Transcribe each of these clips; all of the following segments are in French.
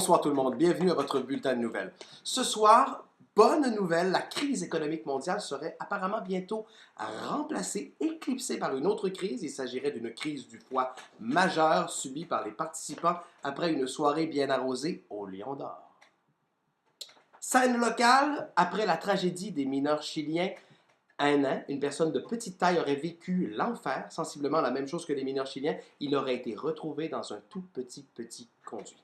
Bonsoir tout le monde, bienvenue à votre bulletin de nouvelles. Ce soir, bonne nouvelle, la crise économique mondiale serait apparemment bientôt remplacée, éclipsée par une autre crise. Il s'agirait d'une crise du foie majeure subie par les participants après une soirée bien arrosée au Lion d'Or. Scène locale, après la tragédie des mineurs chiliens, un an, une personne de petite taille aurait vécu l'enfer, sensiblement la même chose que les mineurs chiliens. Il aurait été retrouvé dans un tout petit conduit.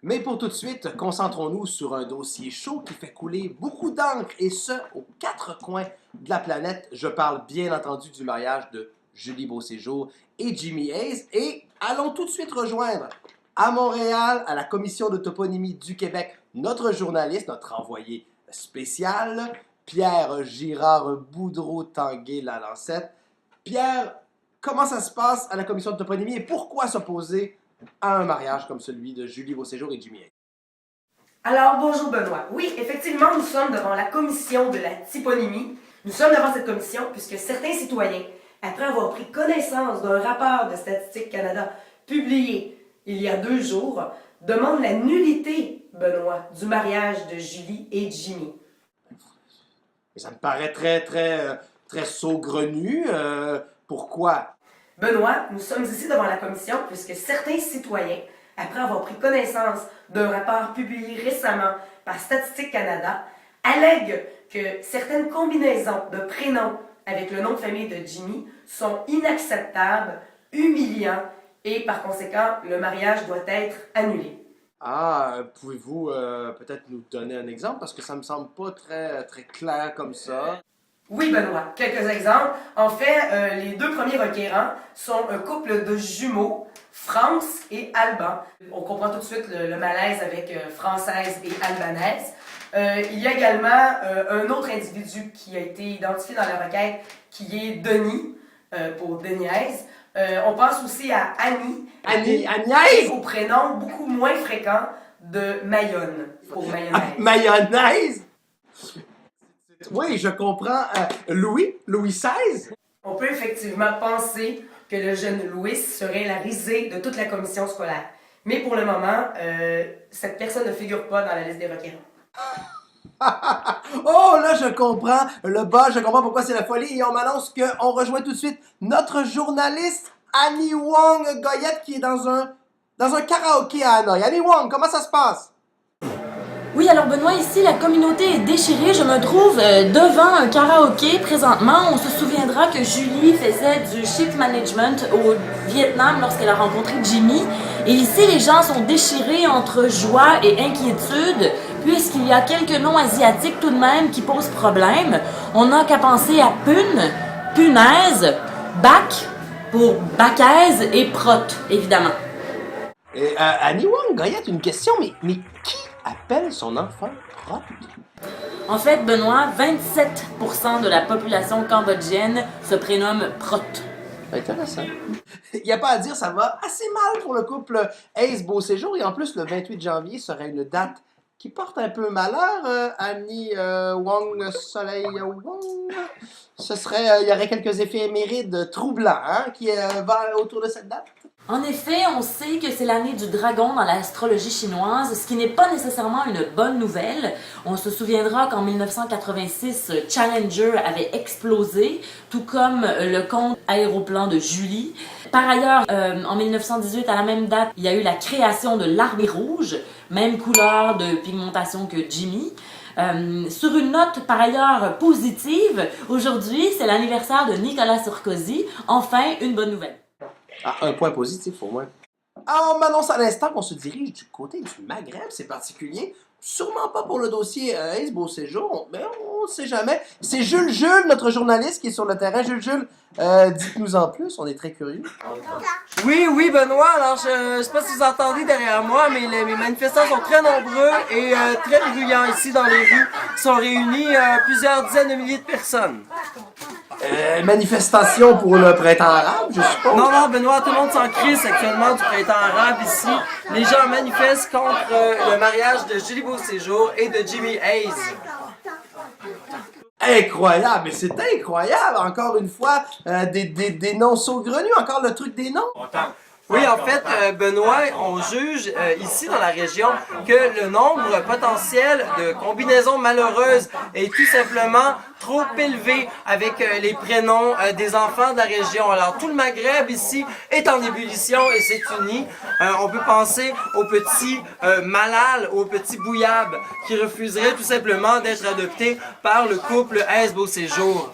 Mais pour tout de suite, concentrons-nous sur un dossier chaud qui fait couler beaucoup d'encre, et ce, aux quatre coins de la planète. Je parle bien entendu du mariage de Julie Beauséjour et Jimmy Hayes. Et allons tout de suite rejoindre à Montréal, à la Commission de toponymie du Québec, notre journaliste, notre envoyé spécial, Pierre Girard Boudreau-Tanguay-Lalancette. Pierre, comment ça se passe à la Commission de toponymie et pourquoi s'opposer à un mariage comme celui de Julie Beauséjour et Jimmy Hayes? Alors, bonjour Benoît. Oui, effectivement, nous sommes devant la commission de la typonymie. Nous sommes devant cette commission puisque certains citoyens, après avoir pris connaissance d'un rapport de Statistique Canada publié il y a 2 jours, demandent la nullité, Benoît, du mariage de Julie et Jimmy. Ça me paraît très saugrenu. Pourquoi? Benoît, nous sommes ici devant la commission puisque certains citoyens, après avoir pris connaissance d'un rapport publié récemment par Statistique Canada, allèguent que certaines combinaisons de prénoms avec le nom de famille de Jimmy sont inacceptables, humiliants et par conséquent, le mariage doit être annulé. Ah, pouvez-vous peut-être nous donner un exemple? Parce que ça me semble pas très clair comme ça. Oui, Benoît, quelques exemples. En fait, les 2 premiers requérants sont un couple de jumeaux, France et Alban. On comprend tout de suite le malaise avec française et albanaise. Il y a également un autre individu qui a été identifié dans la requête, qui est Denis, pour Deniaise. On pense aussi à Annie. Agnès? Au prénom beaucoup moins fréquent de Mayonne, pour mayonnaise. Mayonnaise? Oui, je comprends. Louis XVI? On peut effectivement penser que le jeune Louis serait la risée de toute la commission scolaire. Mais pour le moment, cette personne ne figure pas dans la liste des requérants. Oh, là, je comprends le bas, je comprends pourquoi c'est la folie. Et on m'annonce qu'on rejoint tout de suite notre journaliste Annie Wong Goyette qui est dans un karaoké à Hanoï. Annie Wong, comment ça se passe? Oui, alors Benoît, ici, la communauté est déchirée. Je me trouve devant un karaoké présentement. On se souviendra que Julie faisait du ship management au Vietnam lorsqu'elle a rencontré Jimmy. Et ici, les gens sont déchirés entre joie et inquiétude, puisqu'il y a quelques noms asiatiques tout de même qui posent problème. On n'a qu'à penser à Pune, Punaise, Bac pour Bacaise et Prot, évidemment. Et, Annie Wong Goyette, une question, mais qui appelle son enfant Prot? En fait, Benoît, 27% de la population cambodgienne se prénomme Prot. Intéressant. Il n'y a pas à dire, ça va assez mal pour le couple Hayes Beauséjour. Et en plus, le 28 janvier serait une date qui porte un peu malheur. Annie Wong Soleil Wong. Il y aurait quelques éphémérides troublants qui vont autour de cette date. En effet, on sait que c'est l'année du dragon dans l'astrologie chinoise, ce qui n'est pas nécessairement une bonne nouvelle. On se souviendra qu'en 1986, Challenger avait explosé, tout comme le compte aéroplan de Julie. Par ailleurs, en 1918, à la même date, il y a eu la création de l'armée rouge, même couleur de pigmentation que Jimmy. Sur une note par ailleurs positive, aujourd'hui, c'est l'anniversaire de Nicolas Sarkozy. Enfin, une bonne nouvelle. Ah, un point positif au moins. Ah, on m'annonce à l'instant qu'on se dirige du côté du Maghreb, c'est particulier. Sûrement pas pour le dossier Hayes Beauséjour, mais on ne sait jamais. C'est Jules, notre journaliste, qui est sur le terrain. Jules, dites-nous en plus, on est très curieux. Oui, Benoît. Alors, je ne sais pas si vous entendez derrière moi, mais les manifestants sont très nombreux et très bruyants ici dans les rues. Ils sont réunis plusieurs dizaines de milliers de personnes. Manifestation pour le printemps arabe, je suppose? Non, Benoît, tout le monde s'en crisse actuellement du printemps arabe ici. Les gens manifestent contre le mariage de Julie Beauséjour et de Jimmy Hayes. Incroyable, mais c'est incroyable, encore une fois, des noms saugrenus, encore le truc des noms. Oui, en fait, Benoît, on juge ici dans la région que le nombre potentiel de combinaisons malheureuses est tout simplement trop élevé avec les prénoms des enfants de la région. Alors, tout le Maghreb ici est en ébullition et s'est uni. On peut penser au petit Malal, au petit Bouyab, qui refuserait tout simplement d'être adopté par le couple Aise-Beau-Séjour.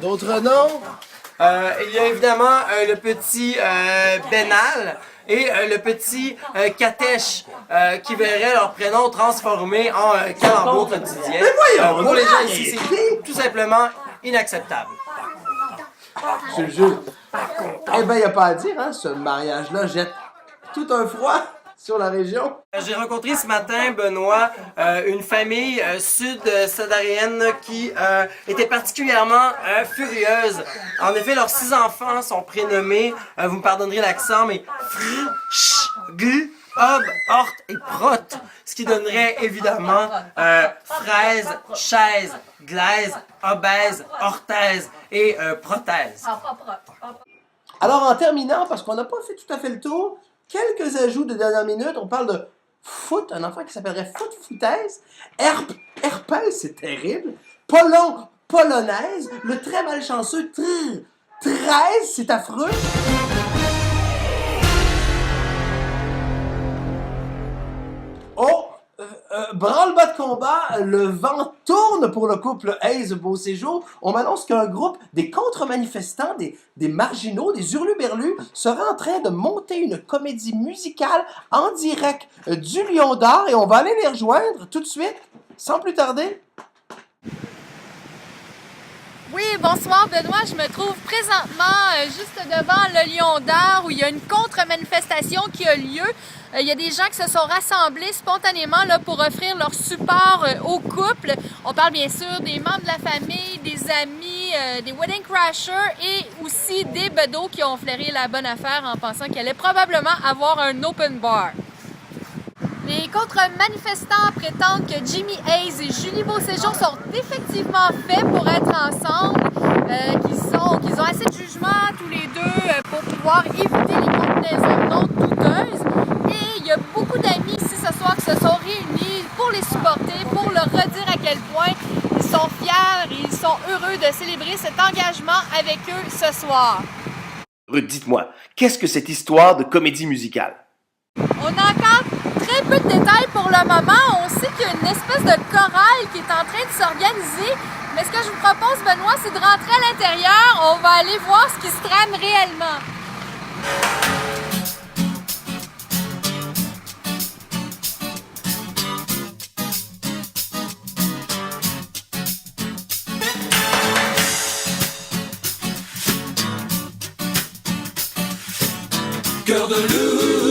D'autres noms? Il y a évidemment le petit Benal et le petit Katesh qui verraient leur prénom transformé en calembour quotidien. Pour les gens ici, c'est tout simplement inacceptable. Je le jure. Eh ben, y a pas à dire, hein, ce mariage-là jette tout un froid sur la région. J'ai rencontré ce matin, Benoît, une famille sud-sadarienne qui était particulièrement furieuse. En effet, leurs 6 enfants sont prénommés, vous me pardonnerez l'accent, mais Fr, Ch, G, Ob, Hort et Prot, ce qui donnerait évidemment fraise, chaise, glaise, obèse, orthèse et prothèse. Alors, en terminant, parce qu'on n'a pas fait tout à fait le tour, quelques ajouts de dernière minute. On parle de foot, un enfant qui s'appellerait foot-foutaise. Herpès, c'est terrible. Polonaise. Le très malchanceux 13, c'est affreux. Oh, branle-bas de combat, le vent tourne pour le couple Aise-Beau-Séjour. On m'annonce qu'un groupe des contre-manifestants, des marginaux, des hurluberlus, serait en train de monter une comédie musicale en direct du Lion d'Or et on va aller les rejoindre tout de suite, sans plus tarder. Oui, bonsoir Benoît. Je me trouve présentement juste devant le Lion d'Or où il y a une contre-manifestation qui a lieu. Il y a des gens qui se sont rassemblés spontanément là, pour offrir leur support au couple. On parle bien sûr des membres de la famille, des amis, des wedding crashers et aussi des bedeaux qui ont flairé la bonne affaire en pensant qu'elle allait probablement avoir un open bar. Les contre-manifestants prétendent que Jimmy Hayes et Julie Beauséjour sont effectivement faits pour être ensemble, qu'ils ont assez de jugement tous les deux pour pouvoir éviter les combinaisons non douteuses. Et il y a beaucoup d'amis ici ce soir qui se sont réunis pour les supporter, pour leur redire à quel point ils sont fiers et ils sont heureux de célébrer cet engagement avec eux ce soir. Dites-moi, qu'est-ce que cette histoire de comédie musicale? On a encore très peu de détails pour le moment. On sait qu'il y a une espèce de chorale qui est en train de s'organiser. Mais ce que je vous propose, Benoît, c'est de rentrer à l'intérieur. On va aller voir ce qui se trame réellement. Cœur de loup.